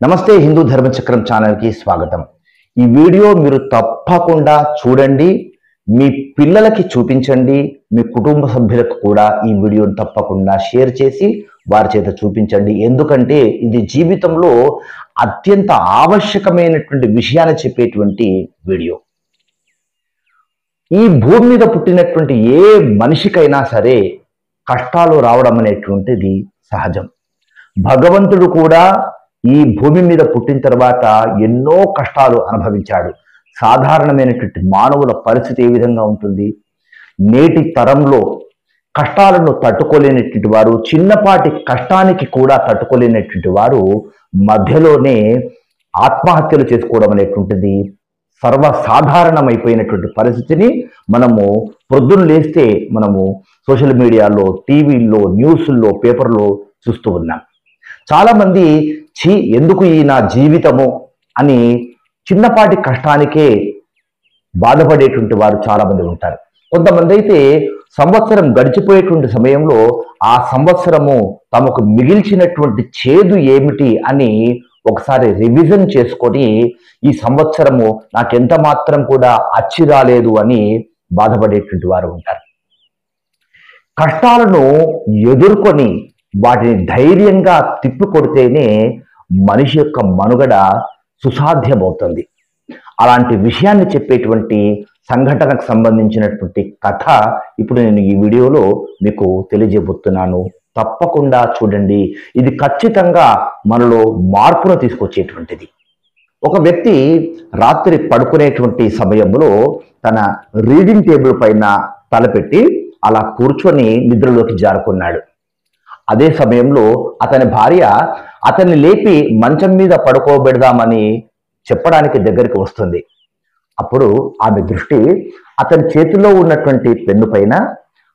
నమస్తే హిందూ ధర్మచక్రం ఛానల్కి స్వాగతం. ఈ వీడియో మీరు తప్పకుండా చూడండి, మీ పిల్లలకి చూపించండి, మీ కుటుంబ సభ్యులకు కూడా ఈ వీడియోని తప్పకుండా షేర్ చేసి వారి చేత చూపించండి. ఎందుకంటే ఇది జీవితంలో అత్యంత ఆవశ్యకమైనటువంటి విషయాన్ని చెప్పేటువంటి వీడియో. ఈ భూమి మీద పుట్టినటువంటి ఏ మనిషికైనా సరే కష్టాలు రావడం అనేటువంటిది సహజం. భగవంతుడు కూడా ఈ భూమి మీద పుట్టిన తర్వాత ఎన్నో కష్టాలు అనుభవించాడు. సాధారణమైనటువంటి మానవుల పరిస్థితి ఏ విధంగా ఉంటుంది? నేటి తరంలో కష్టాలను తట్టుకోలేనటువంటి వారు, చిన్నపాటి కష్టానికి కూడా తట్టుకోలేనటువంటి వారు మధ్యలోనే ఆత్మహత్యలు చేసుకోవడం అనేటువంటిది సర్వసాధారణమైపోయినటువంటి పరిస్థితిని మనము ప్రొద్దున లేస్తే మనము సోషల్ మీడియాలో, టీవీల్లో, న్యూస్ల్లో, పేపర్లో చూస్తూ ఉన్నాం. చాలామంది ఎందుకు ఈ నా జీవితము అని చిన్నపాటి కష్టానికే బాధపడేటువంటి వారు చాలామంది ఉంటారు. కొంతమంది అయితే సంవత్సరం గడిచిపోయేటువంటి సమయంలో ఆ సంవత్సరము తమకు మిగిల్చినటువంటి చేదు ఏమిటి అని ఒకసారి రివిజన్ చేసుకొని ఈ సంవత్సరము నాకెంత మాత్రం కూడా అచ్చి రాలేదు అని బాధపడేటువంటి వారు ఉంటారు. కష్టాలను ఎదుర్కొని వాటిని ధైర్యంగా తిప్పికొడితేనే మనిషి యొక్క మనుగడ సుసాధ్యమవుతుంది. అలాంటి విషయాన్ని చెప్పేటువంటి సంఘటనకు సంబంధించినటువంటి కథ ఇప్పుడు నేను ఈ వీడియోలో మీకు తెలియజేయబోతున్నాను. తప్పకుండా చూడండి. ఇది ఖచ్చితంగా మనలో మార్పును తీసుకొచ్చేటువంటిది. ఒక వ్యక్తి రాత్రి పడుకునేటువంటి సమయంలో తన రీడింగ్ టేబుల్ పైన తలపెట్టి అలా కూర్చొని నిద్రలోకి జారుకున్నాడు. అదే సమయంలో అతని భార్య అతన్ని లేపి మంచం మీద పడుకోబెడదామని చెప్పడానికి దగ్గరికి వస్తుంది. అప్పుడు ఆమె దృష్టి అతని చేతిలో ఉన్నటువంటి పెన్ను పైన,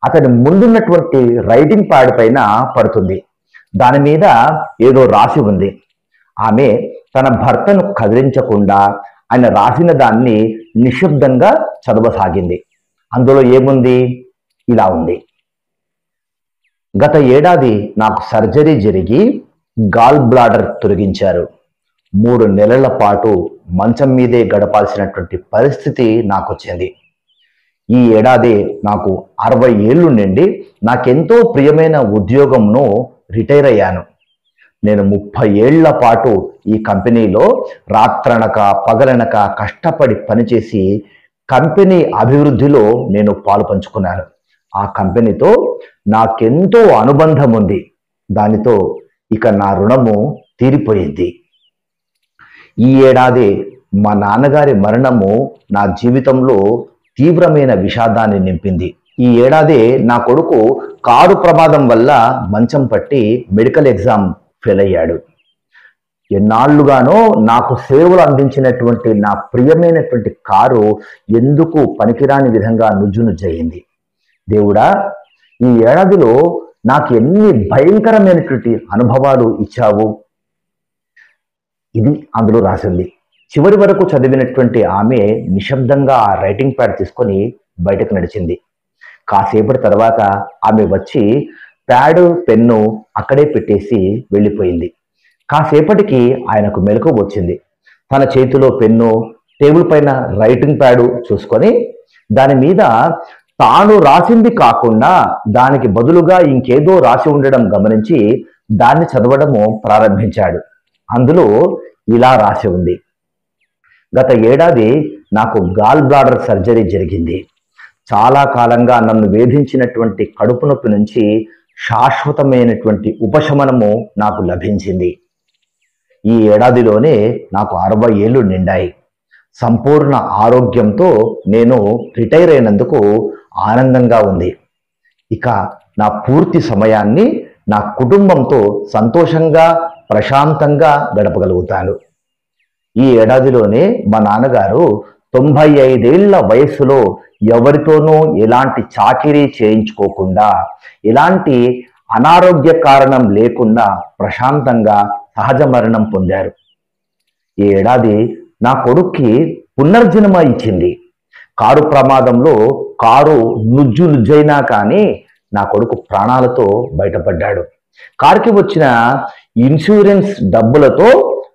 అతని ముందున్నటువంటి రైటింగ్ ప్యాడ్ పైన పడుతుంది. దాని మీద ఏదో రాసి ఉంది. ఆమె తన భర్తను కదిలించకుండా ఆయన రాసిన దాన్ని నిశ్శబ్దంగా చదవసాగింది. అందులో ఏముంది? ఇలా ఉంది: గత ఏడాది నాకు సర్జరీ జరిగి గాల్ బ్లాడర్ తొలగించారు. 3 నెలల పాటు మంచం మీదే గడపాల్సినటువంటి పరిస్థితి నాకు వచ్చింది. ఈ ఏడాది నాకు 60 ఏళ్ళు నిండి నాకెంతో ప్రియమైన ఉద్యోగంను రిటైర్ అయ్యాను. నేను 30 ఏళ్ల పాటు ఈ కంపెనీలో రాత్రనక పగలనక కష్టపడి పనిచేసి కంపెనీ అభివృద్ధిలో నేను పాలు పంచుకున్నాను. ఆ కంపెనీతో నాకెంతో అనుబంధం ఉంది. దానితో ఇక నా రుణము తీరిపోయింది. ఈ ఏడాది మా నాన్నగారి మరణము నా జీవితంలో తీవ్రమైన విషాదాన్ని నింపింది. ఈ ఏడాది నా కొడుకు కారు ప్రమాదం వల్ల మంచం పట్టి మెడికల్ ఎగ్జామ్ ఫెయిల్ అయ్యాడు. ఎన్నాళ్లుగానో నాకు సేవలు అందించినటువంటి నా ప్రియమైనటువంటి కారు ఎందుకు పనికిరాని విధంగా నుజ్జునుజ్జయింది. దేవుడా, ఈ ఏడాదిలో నాకు ఎన్ని భయంకరమైనటువంటి అనుభవాలు ఇచ్చావు. ఇది అందులో రాసింది. చివరి వరకు చదివినటువంటి ఆమె నిశ్శబ్దంగా ఆ రైటింగ్ ప్యాడ్ తీసుకొని బయటకు నడిచింది. కాసేపటి తర్వాత ఆమె వచ్చి ప్యాడ్, పెన్ను అక్కడే పెట్టేసి వెళ్ళిపోయింది. కాసేపటికి ఆయనకు మెలకువ వచ్చింది. తన చేతిలో పెన్ను, టేబుల్ పైన రైటింగ్ ప్యాడ్ చూసుకొని దాని మీద తాను రాసింది కాకుండా దానికి బదులుగా ఇంకేదో రాసి ఉండడం గమనించి దాన్ని చదవడము ప్రారంభించాడు. అందులో ఇలా రాసి ఉంది: గత ఏడాది నాకు గాల్ బ్లాడర్ సర్జరీ జరిగింది. చాలా కాలంగా నన్ను వేధించినటువంటి కడుపు నొప్పి నుంచి శాశ్వతమైనటువంటి ఉపశమనము నాకు లభించింది. ఈ ఏడాదిలోనే నాకు 60 ఏళ్ళు నిండాయి. సంపూర్ణ ఆరోగ్యంతో నేను రిటైర్ అయినందుకు ఆనందంగా ఉంది. ఇక నా పూర్తి సమయాన్ని నా కుటుంబంతో సంతోషంగా, ప్రశాంతంగా గడపగలుగుతాను. ఈ ఏడాదిలోనే మా నాన్నగారు 95 ఏళ్ల వయస్సులో ఎవరితోనూ ఎలాంటి చాకిరీ చేయించుకోకుండా, ఎలాంటి అనారోగ్య కారణం లేకుండా ప్రశాంతంగా సహజ మరణం పొందారు. ఈ ఏడాది నా కొడుక్కి పునర్జన్మ ఇచ్చింది. కారు ప్రమాదంలో కారు నుజ్జైనా కానీ నా కొడుకు ప్రాణాలతో బయటపడ్డాడు. కారుకి వచ్చిన ఇన్సూరెన్స్ డబ్బులతో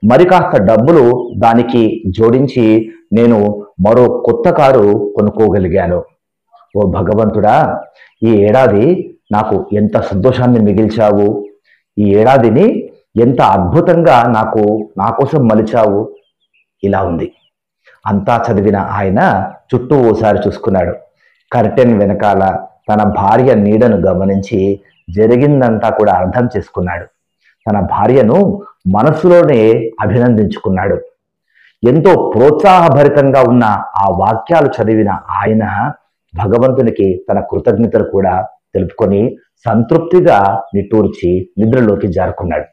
మరి కాస్త డబ్బులు దానికి జోడించి నేను మరో కొత్త కారు కొనుక్కోగలిగాను. ఓ భగవంతుడా, ఈ ఏడాది నాకు ఎంత సంతోషాన్ని మిగిల్చావు, ఈ ఏడాదిని ఎంత అద్భుతంగా నా కోసం మలిచావు. ఇలా ఉంది. అంతా చదివిన ఆయన చుట్టూ ఓసారి చూసుకున్నాడు. కర్టెన్ వెనకాల తన భార్య నీడను గమనించి జరిగిందంతా కూడా అర్థం చేసుకున్నాడు. తన భార్యను మనసులోనే అభినందించుకున్నాడు. ఎంతో ప్రోత్సాహభరితంగా ఉన్న ఆ వాక్యాలు చదివిన ఆయన భగవంతునికి తన కృతజ్ఞతలు కూడా తెలుపుకొని సంతృప్తిగా నిట్టూర్చి నిద్రలోకి జారుకున్నాడు.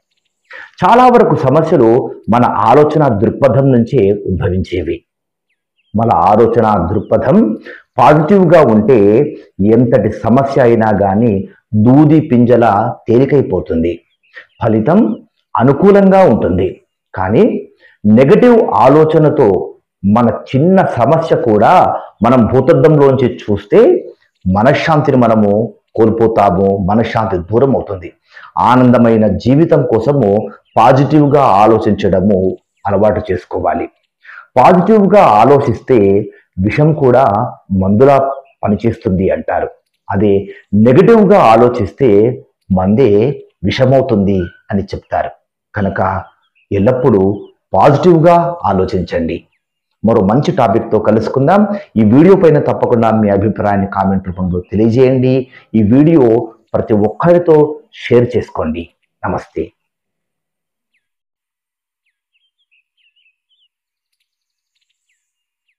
చాలా వరకు సమస్యలు మన ఆలోచన దృక్పథం నుంచే ఉద్భవించేవి. మన ఆలోచన దృక్పథం పాజిటివ్గా ఉంటే ఎంతటి సమస్య అయినా కానీ దూది పింజల తేలికైపోతుంది, ఫలితం అనుకూలంగా ఉంటుంది. కానీ నెగటివ్ ఆలోచనతో మన చిన్న సమస్య కూడా మనం భూతద్దంలోంచి చూస్తే మనశ్శాంతిని మనము కోల్పోతాము, మనశ్శాంతి దూరం అవుతుంది. ఆనందమైన జీవితం కోసము పాజిటివ్గా ఆలోచించడము అలవాటు చేసుకోవాలి. పాజిటివ్గా ఆలోచిస్తే విషం కూడా మందులా పనిచేస్తుంది అంటారు. అదే నెగటివ్గా ఆలోచిస్తే మందే విషమవుతుంది అని చెప్తారు. కనుక ఎల్లప్పుడూ పాజిటివ్గా ఆలోచించండి. మరో మంచి టాపిక్తో కలుసుకుందాం. ఈ వీడియో పైన తప్పకుండా మీ అభిప్రాయాన్ని కామెంట్ రూపంలో తెలియజేయండి. ఈ వీడియో ప్రతి ఒక్కరితో షేర్ చేసుకోండి. నమస్తే.